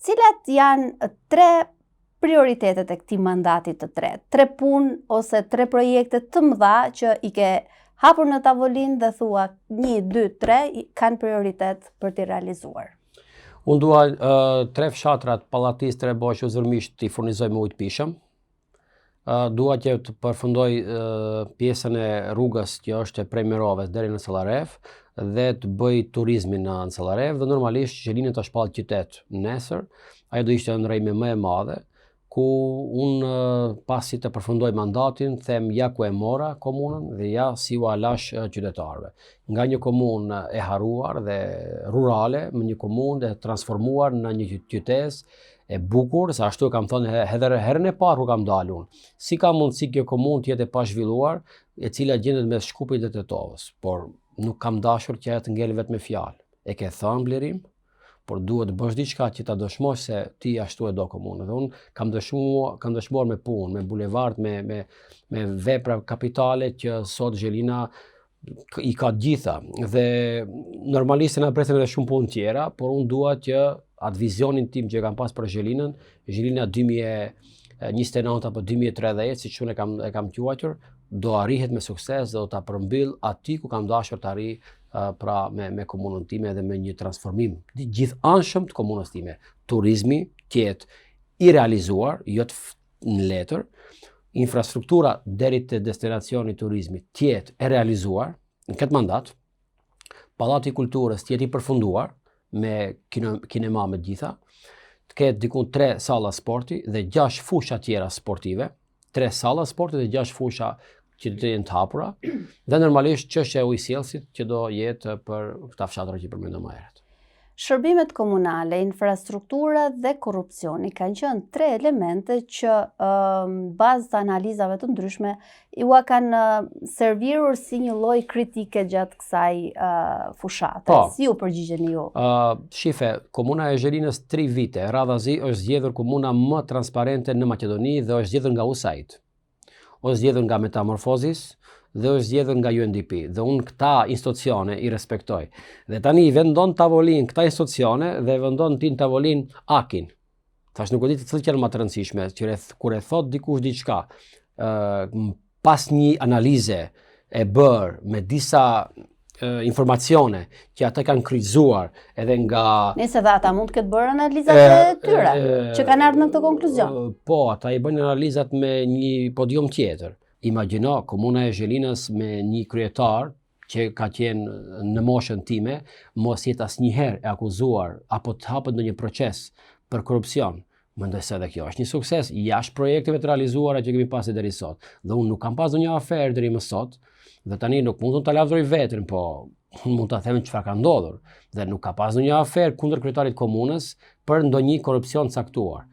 cilat janë 3 prioritetet e këtij mandati të tretë, 3 punë ose 3 projekte të mëdha që i ke hapur në tavolinë dhe thua 1, 2, 3 kanë prioritet për t'i realizuar? Unë dua 3 fshatrat Pallatis, Treboq, Zërmisht t'i furnizoj me ujë të pishëm. Dua që të përfundoj pjesën e rrugës që është e prej Merovës deri në Sallarev dhe të bëj turizmin në Sallarev dhe normalisht Zhelinën ta shpall qytet nesër. Ajo do ishte ndrejme më e madhe ku unë pasi të përfundoj mandatin them ja ku e mora komunën dhe ja si u alash qytetarëve. Nga një komunë e harruar dhe rurale në një komunë e transformuar në një qytet e bukur, sa ashtu e kam thënë edhe herën e parë ku kam dalë unë. Si ka mundësi kjo komunë të jetë e pazhvilluar, e cila gjendet mes Shkupit dhe Tetovës, por nuk kam dashur që të ngel vetëm me fjalë. E ke thënë Blerim, por duhet të bësh diçka që ta dëshmosh se ti ashtu e do komunën. Dhe unë kam dëshmuar me punë, me bulevard, me vepra kapitale që sot Zhelina i ka gjitha. Dhe normalisht na presin edhe shumë punë tjera, por unë dua që atë vizionin tim që kam pas për Zhelinën, Zhelina 2029 apo 2030, siç unë e kam quajtur, do arrihet me sukses dhe do ta përmbyll aty ku kam dashur të arrijë pra me komunën time dhe me një transformim gjithanshëm të komunës time. Turizmi të jetë i realizuar, jo në letër, infrastruktura deri te destinacioni i turizmit të jetë e realizuar në këtë mandat, Pallati i Kulturës të jetë i përfunduar me kinema me gjitha, të ketë dikun 3 salla sporti dhe 6 fusha tjera sportive, 3 salla sporti dhe 6 fusha që të jenë të hapura, dhe normalisht çështja e ujësjellësit që do jetë për këta fshatra që përmendëm më herët. Shërbimet komunale, infrastruktura dhe korrupsioni kanë qenë 3 elemente që bazë të analizave të ndryshme ju kanë servirur si një lloj kritike gjatë kësaj fushate. Si ju përgjigjeni ju? Shife, komuna e Zhelinës 3 vite, radhazi është zgjedhur komuna më transparente në Maqedoni dhe është zgjedhur nga USAID. Është zgjedhur nga Metamorphosis dhe është zgjedhur nga UNDP. Dhe unë këta institucione i respektoj. Dhe tani vendon tavolin këta institucione dhe vendon tin tavolin Akin. Thash nuk e di të cilët janë më të rëndësishme, që kur e thot dikush diçka, pas një analize e bërë me disa informacione që ata kanë kryqëzuar edhe nga... Nëse dhe ata mund të ketë bërë analizat e tyre, që kanë ardhur në këtë konkluzion. Po, ata i bëjnë analizat me një podium tjetër. Imagjino, komuna e Zhelinës me një kryetar që ka qenë në moshën time, mos jetë asnjëherë e akuzuar apo të hapet ndonjë proces për korrupsion. Mendoj se edhe kjo është një sukses jashtë projekteve të realizuara që kemi pasur deri sot. Dhe unë nuk kam pasur ndonjë aferë deri më sot, dhe tani nuk mund të ta lavdëroj veten, po mund ta them çfarë ka ndodhur. Dhe nuk ka pasur ndonjë aferë kundër kryetarit të komunës për ndonjë korrupsion caktuar.